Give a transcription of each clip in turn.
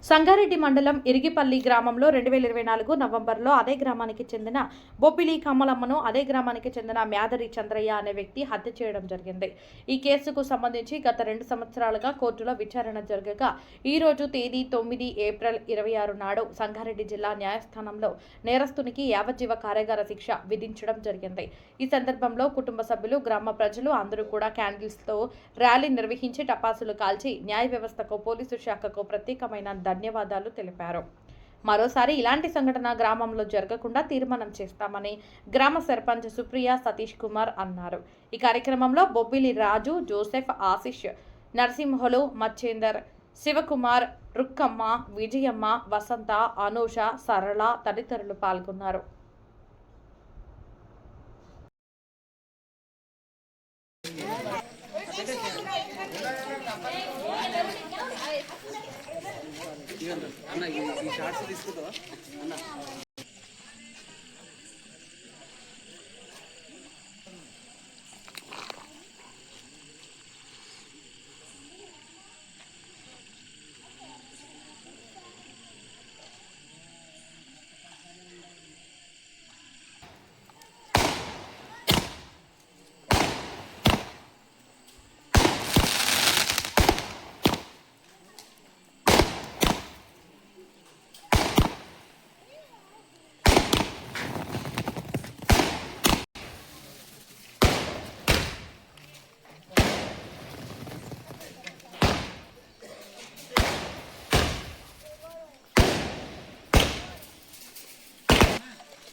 సంగారెడ్డి మండలం ఇరిగిపల్లి గ్రామంలో 2024 నవంబర్లో అదే గ్రామానికి చెందిన బొబ్బిలి కమ్మలమ్మను అదే గ్రామానికి చెందిన మ్యాదరి చంద్రయ్య అనే వ్యక్తి హత్య చేయడం జరిగింది. ఈ కేసుకు సంబంధించి గత 2 సంవత్సరాలుగా కోర్టులో విచారణ జరగగా ఈ రోజు తేదీ 9 ఏప్రిల్ 26 నాడు సంగారెడ్డి జిల్లా న్యాయస్థానంలో నేరస్తునికి యావజ్జీవ కారాగార శిక్ష విధించడం జరిగింది. ఈ సందర్భంలో కుటుంబ సభ్యులు, గ్రామ ప్రజలు అందరూ కూడా క్యాండిల్స్తో ర్యాలీ నిర్వహించి టపాసులు కాల్చి న్యాయ వ్యవస్థకు, పోలీసు శాఖకు ప్రత్యేకమైన ధన్యవాదాలు తెలిపారు. మరోసారి ఇలాంటి సంఘటన గ్రామంలో జరగకుండా తీర్మానం చేస్తామని గ్రామ సర్పంచ్ సుప్రియ సతీష్ కుమార్ అన్నారు. ఈ కార్యక్రమంలో బొబ్బిలి రాజు, జోసెఫ్, ఆశిష్, నరసింహులు, మచ్చేందర్, శివకుమార్, రుక్కమ్మ, విజయమ్మ, వసంత, అనూష, సరళ తదితరులు పాల్గొన్నారు. అన్న ఈ షార్ట్స్ తీసుకుంటావా అన్న?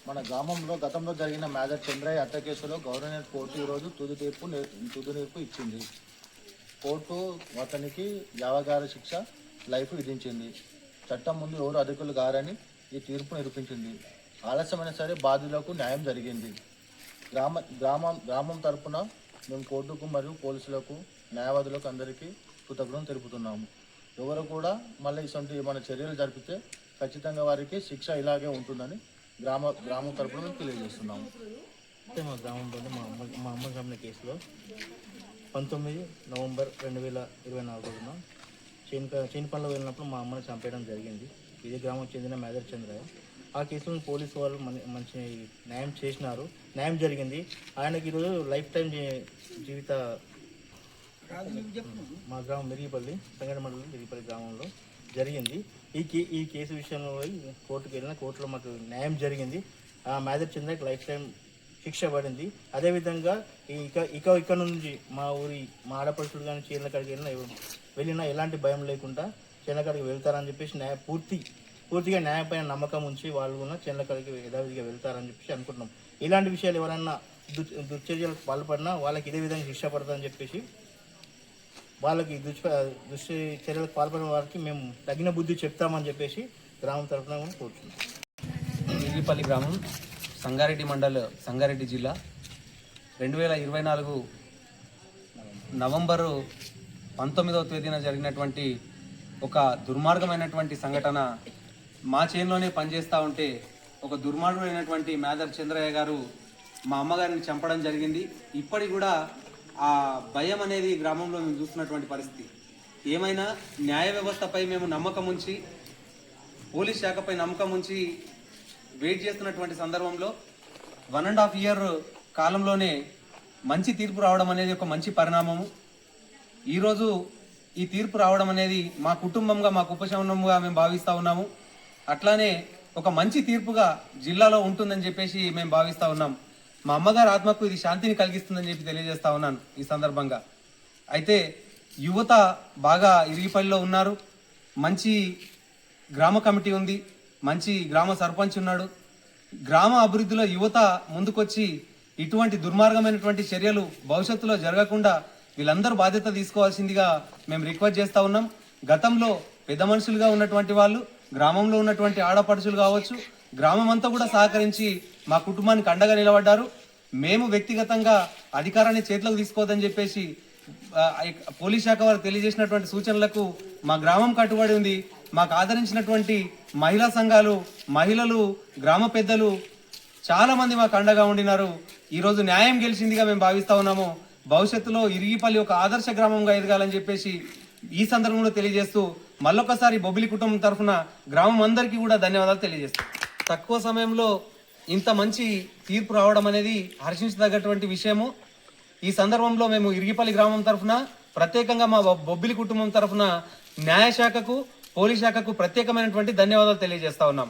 మన గ్రామంలో గతంలో జరిగిన మ్యాదర్ చంద్రయ్య హత్య కేసులో గవర్నమెంట్ కోర్టు ఈరోజు తుది తీర్పు ఇచ్చింది. కోర్టు అతనికి యావగార శిక్ష లైఫ్ విధించింది. చట్టం ముందు ఎవరు అధికులు గారని ఈ తీర్పు నిరూపించింది. ఆలస్యమైన సరే బాధితులకు న్యాయం జరిగింది. గ్రామం తరపున మేము కోర్టుకు మరియు పోలీసులకు, న్యాయవాదులకు అందరికీ కృతజ్ఞతలు తెలుపుతున్నాము. ఎవరు కూడా మళ్ళీ ఇటువంటి మన చర్యలు జరిపితే ఖచ్చితంగా వారికి శిక్ష ఇలాగే ఉంటుందని గ్రామం తరపున మేము తెలియజేస్తున్నాము. మా గ్రామంలో మా అమ్మ చంపిన కేసులో 19 నవంబర్ 2024 రోజున చేనుపల్లిలో వెళ్ళినప్పుడు మా అమ్మని చంపేయడం జరిగింది. ఇదే గ్రామం చెందిన మ్యాదర్ చంద్రయ్య. ఆ కేసులో పోలీసు వాళ్ళు మంచి న్యాయం చేసినారు, న్యాయం జరిగింది. ఆయనకి ఈరోజు లైఫ్ టైం జీవిత మా గ్రామం మిరిగిపల్లి, సంగారెడ్డి మండలం మిరిగిపల్లి గ్రామంలో జరిగింది. ఈ కేసు విషయంలో కోర్టుకు వెళ్ళిన కోర్టులో మాకు న్యాయం జరిగింది. ఆ మ్యాదర్ చంద్రకి లైఫ్ టైం శిక్ష పడింది. అదేవిధంగా ఇక్కడ నుంచి మా ఆడపడుచుడు కానీ చీరల కాడికి వెళ్ళినా ఎలాంటి భయం లేకుండా చీరల కాడికి వెళ్తారని చెప్పేసి పూర్తిగా న్యాయపైన నమ్మకం ఉంచి వాళ్ళు కూడా చీరల కాడికి యథావిధిగా వెళ్తారని చెప్పేసి అనుకుంటున్నాం. ఇలాంటి విషయాలు ఎవరన్నా దుశ్చర్యలకు పాల్పడినా వాళ్ళకి ఇదే విధంగా శిక్ష పడుతుందని చెప్పేసి వాళ్ళకి దుష్టి చర్యలకు పాల్పడిన వారికి మేము తగిన బుద్ధి చెప్తామని చెప్పేసి గ్రామం తరఫున కూడా కోరుతున్నాం. ఇరిగిపల్లి గ్రామం, సంగారెడ్డి మండల్, సంగారెడ్డి జిల్లా. 2024 నవంబరు 19వ తేదీన జరిగినటువంటి ఒక దుర్మార్గమైనటువంటి సంఘటన. మా చేనులోనే పనిచేస్తూ ఉంటే ఒక దుర్మార్గుడైనటువంటి మ్యాదర్ చంద్రయ్య గారు మా అమ్మగారిని చంపడం జరిగింది. ఇప్పటికి కూడా ఆ భయం అనేది గ్రామంలో మేము చూస్తున్నటువంటి పరిస్థితి. ఏమైనా న్యాయ వ్యవస్థపై మేము నమ్మకం ఉంచి, పోలీస్ శాఖపై నమ్మకం ఉంచి వెయిట్ చేస్తున్నటువంటి సందర్భంలో 1.5 ఇయర్ కాలంలోనే మంచి తీర్పు రావడం అనేది ఒక మంచి పరిణామము. ఈరోజు ఈ తీర్పు రావడం అనేది మా కుటుంబంగా, మాకు ఉపశమనంగా మేము భావిస్తూ ఉన్నాము. అట్లానే ఒక మంచి తీర్పుగా జిల్లాలో ఉంటుందని చెప్పేసి మేము భావిస్తూ ఉన్నాం. మా అమ్మగారి ఆత్మకు ఇది శాంతిని కలిగిస్తుందని చెప్పి తెలియజేస్తా ఉన్నాను ఈ సందర్భంగా. అయితే యువత బాగా ఇరిగిపల్లిలో ఉన్నారు. మంచి గ్రామ కమిటీ ఉంది, మంచి గ్రామ సర్పంచ్ ఉన్నాడు. గ్రామ అభివృద్ధిలో యువత ముందుకొచ్చి ఇటువంటి దుర్మార్గమైనటువంటి చర్యలు భవిష్యత్తులో జరగకుండా వీళ్ళందరూ బాధ్యత తీసుకోవాల్సిందిగా మేము రిక్వెస్ట్ చేస్తూ ఉన్నాం. గతంలో పెద్ద మనుషులుగా ఉన్నటువంటి వాళ్ళు, గ్రామంలో ఉన్నటువంటి ఆడపడుచులు కావచ్చు, గ్రామం అంతా కూడా సహకరించి మా కుటుంబానికి అండగా నిలబడ్డారు. మేము వ్యక్తిగతంగా అధికారాన్ని చేతిలోకి తీసుకోవద్దని చెప్పేసి పోలీస్ శాఖ వారు తెలియజేసినటువంటి సూచనలకు మా గ్రామం కట్టుబడి ఉంది. మాకు ఆదరించినటువంటి మహిళా సంఘాలు, మహిళలు, గ్రామ పెద్దలు చాలా మంది మాకు అండగా ఉండినారు. ఈరోజు న్యాయం గెలిచిందిగా మేము భావిస్తా ఉన్నాము. భవిష్యత్తులో ఇరిగిపల్లి ఒక ఆదర్శ గ్రామంగా ఎదగాలని చెప్పేసి ఈ సందర్భంలో తెలియజేస్తూ మళ్ళొకసారి బొబ్బిలి కుటుంబం తరఫున గ్రామం అందరికీ కూడా ధన్యవాదాలు తెలియజేస్తాం. తక్కువ సమయంలో ఇంత మంచి తీర్పు రావడం అనేది హర్షించదగ్గటువంటి విషయము. ఈ సందర్భంలో మేము ఇరిగిపల్లి గ్రామం తరఫున ప్రత్యేకంగా మా బొబ్బిలి కుటుంబం తరఫున న్యాయశాఖకు, పోలీస్ శాఖకు ప్రత్యేకమైనటువంటి ధన్యవాదాలు తెలియజేస్తా ఉన్నాం.